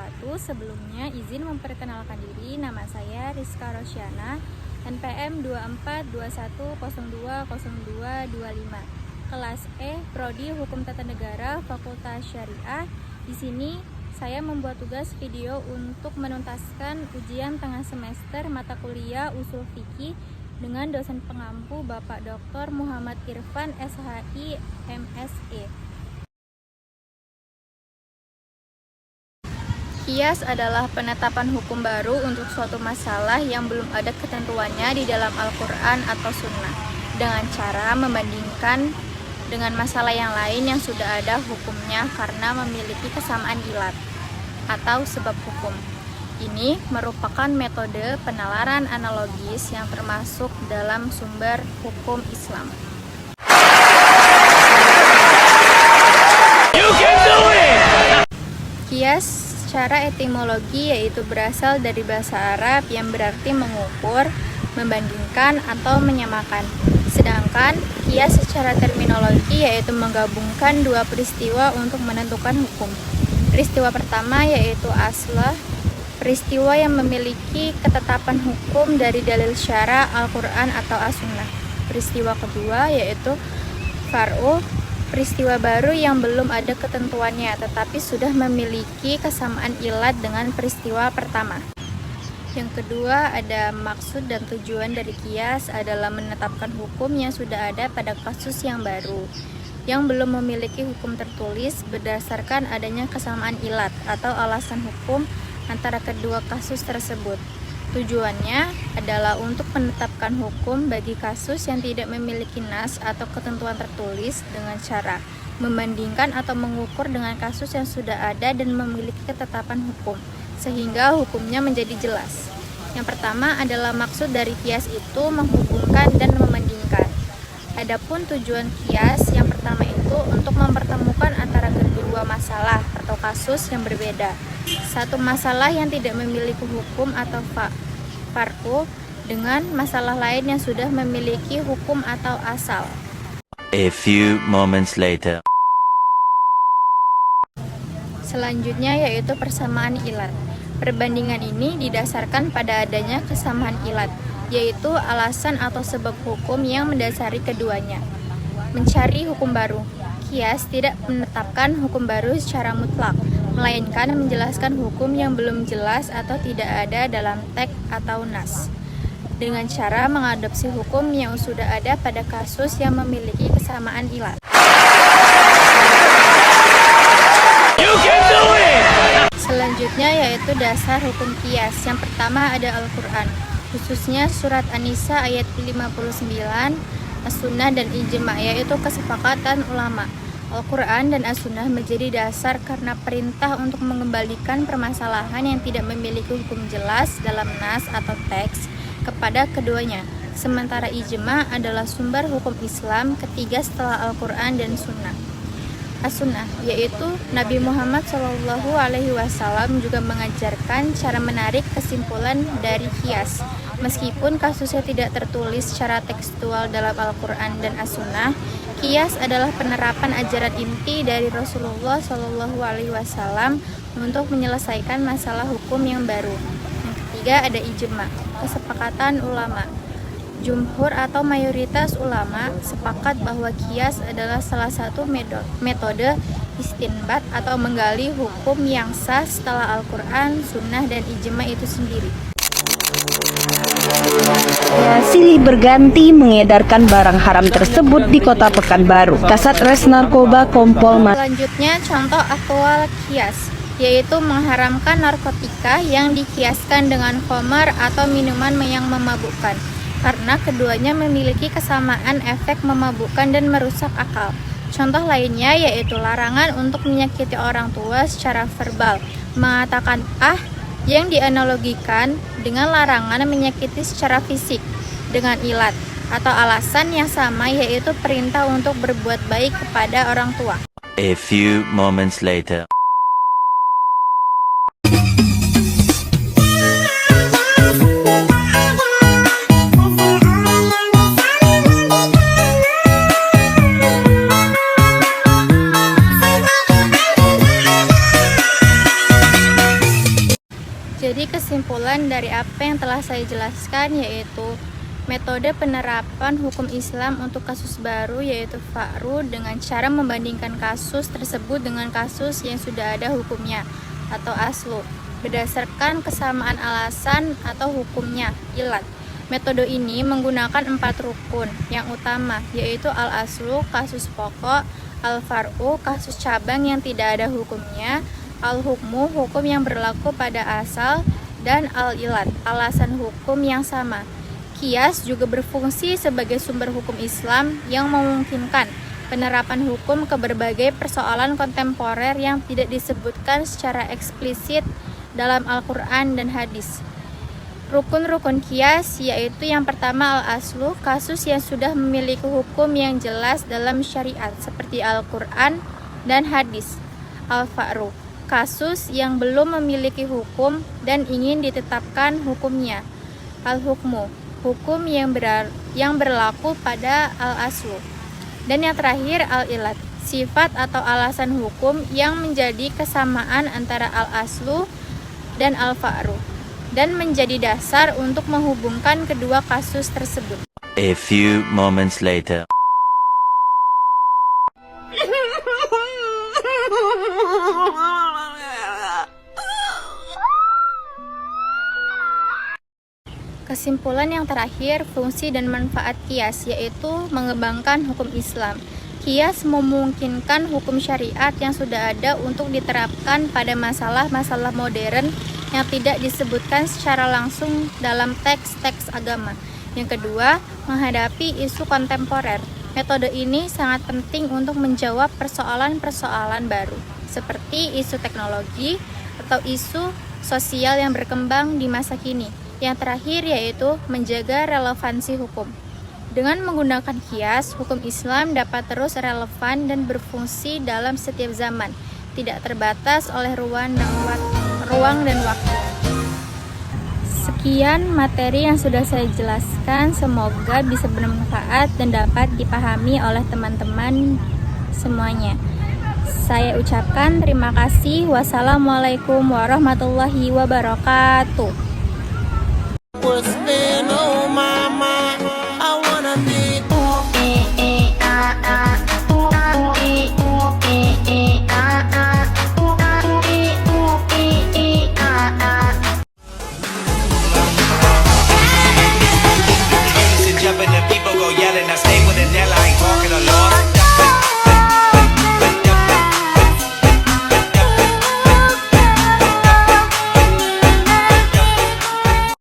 wabarakatuh. Sebelumnya izin memperkenalkan diri, nama saya Rizka Rosyana, NPM 2421020225, kelas E, Prodi Hukum Tata Negara, Fakultas Syariah. Di sini saya membuat tugas video untuk menuntaskan ujian tengah semester mata kuliah Ushul Fiqih dengan dosen pengampu Bapak Dr. Muhammad Irfan, SHI, MSE. Qiyas adalah penetapan hukum baru untuk suatu masalah yang belum ada ketentuannya di dalam Al-Quran atau Sunnah, dengan cara membandingkan dengan masalah yang lain yang sudah ada hukumnya karena memiliki kesamaan ilat atau sebab hukum. Ini merupakan metode penalaran analogis yang termasuk dalam sumber hukum Islam. Qiyas secara etimologi yaitu berasal dari bahasa Arab yang berarti mengukur, membandingkan, atau menyamakan. Sedangkan qiyas secara terminologi yaitu menggabungkan dua peristiwa untuk menentukan hukum. Peristiwa pertama yaitu aslah, peristiwa yang memiliki ketetapan hukum dari dalil syara, Al-Quran atau As-Sunnah. Peristiwa kedua yaitu far'u, peristiwa baru yang belum ada ketentuannya tetapi sudah memiliki kesamaan ilat dengan peristiwa pertama. Yang kedua, ada maksud dan tujuan dari qiyas adalah menetapkan hukum yang sudah ada pada kasus yang baru yang belum memiliki hukum tertulis berdasarkan adanya kesamaan ilat atau alasan hukum antara kedua kasus tersebut. Tujuannya adalah untuk menetapkan hukum bagi kasus yang tidak memiliki nas atau ketentuan tertulis dengan cara membandingkan atau mengukur dengan kasus yang sudah ada dan memiliki ketetapan hukum, sehingga hukumnya menjadi jelas. Yang pertama adalah maksud dari qiyas itu menghubungkan dan membandingkan. Adapun tujuan qiyas yang pertama itu untuk mempertemukan antara kedua masalah atau kasus yang berbeda. Satu masalah yang tidak memiliki hukum atau far'u dengan masalah lain yang sudah memiliki hukum atau asal. A few moments later. Selanjutnya yaitu persamaan ilat. Perbandingan ini didasarkan pada adanya kesamaan ilat, yaitu alasan atau sebab hukum yang mendasari keduanya. Mencari hukum baru. Qiyas tidak menetapkan hukum baru secara mutlak, melainkan menjelaskan hukum yang belum jelas atau tidak ada dalam teks atau nas, dengan cara mengadopsi hukum yang sudah ada pada kasus yang memiliki kesamaan ilat. Selanjutnya yaitu dasar hukum qiyas. Yang pertama ada Al-Quran, khususnya surat An-Nisa ayat 59, As-Sunnah dan Ijma', yaitu kesepakatan ulama. Al-Quran dan As-Sunnah menjadi dasar karena perintah untuk mengembalikan permasalahan yang tidak memiliki hukum jelas dalam nas atau teks kepada keduanya. Sementara Ijma' adalah sumber hukum Islam ketiga setelah Al-Quran dan Sunnah. As-Sunnah, yaitu Nabi Muhammad SAW juga mengajarkan cara menarik kesimpulan dari qiyas. Meskipun kasusnya tidak tertulis secara tekstual dalam Al-Quran dan As-Sunnah, qiyas adalah penerapan ajaran inti dari Rasulullah SAW untuk menyelesaikan masalah hukum yang baru. Yang ketiga ada ijma', kesepakatan ulama. Jumhur atau mayoritas ulama sepakat bahwa qiyas adalah salah satu metode istinbat atau menggali hukum yang sah setelah Al-Quran, Sunnah, dan Ijma' itu sendiri. Silih berganti mengedarkan barang haram tersebut di kota Pekanbaru. Kasat Res Narkoba Kompol Selanjutnya contoh akwal qiyas, yaitu mengharamkan narkotika yang dikiaskan dengan khamar atau minuman yang memabukkan, karena keduanya memiliki kesamaan efek memabukkan dan merusak akal. Contoh lainnya yaitu larangan untuk menyakiti orang tua secara verbal, mengatakan yang dianalogikan dengan larangan menyakiti secara fisik dengan ilat atau alasan yang sama, yaitu perintah untuk berbuat baik kepada orang tua. A few moments later. Jadi kesimpulan dari apa yang telah saya jelaskan yaitu metode penerapan hukum Islam untuk kasus baru yaitu fa'ru dengan cara membandingkan kasus tersebut dengan kasus yang sudah ada hukumnya atau aslu berdasarkan kesamaan alasan atau hukumnya ilat. Metode ini menggunakan 4 rukun yang utama yaitu al-aslu, kasus pokok, al-far'u, kasus cabang yang tidak ada hukumnya, al-hukmu, hukum yang berlaku pada asal, dan al-ilat, alasan hukum yang sama. Qiyas juga berfungsi sebagai sumber hukum Islam yang memungkinkan penerapan hukum ke berbagai persoalan kontemporer yang tidak disebutkan secara eksplisit dalam Al-Quran dan hadis. Rukun-rukun qiyas yaitu yang pertama al-aslu, kasus yang sudah memiliki hukum yang jelas dalam syariat seperti Al-Quran dan hadis. Al-fa'ru, kasus yang belum memiliki hukum dan ingin ditetapkan hukumnya. Al-hukmu, hukum yang berlaku pada al-aslu. Dan yang terakhir al-ilat, sifat atau alasan hukum yang menjadi kesamaan antara al-aslu dan al-fa'ru dan menjadi dasar untuk menghubungkan kedua kasus tersebut. A few moments later. Kesimpulan yang terakhir, fungsi dan manfaat qiyas yaitu mengembangkan hukum Islam. Qiyas memungkinkan hukum syariat yang sudah ada untuk diterapkan pada masalah-masalah modern yang tidak disebutkan secara langsung dalam teks-teks agama. Yang kedua, menghadapi isu kontemporer. Metode ini sangat penting untuk menjawab persoalan-persoalan baru, seperti isu teknologi atau isu sosial yang berkembang di masa kini. Yang terakhir yaitu menjaga relevansi hukum. Dengan menggunakan qiyas, hukum Islam dapat terus relevan dan berfungsi dalam setiap zaman, tidak terbatas oleh ruang dan waktu. Sekian materi yang sudah saya jelaskan, semoga bisa bermanfaat dan dapat dipahami oleh teman-teman semuanya. Saya ucapkan terima kasih. Wassalamualaikum warahmatullahi wabarakatuh.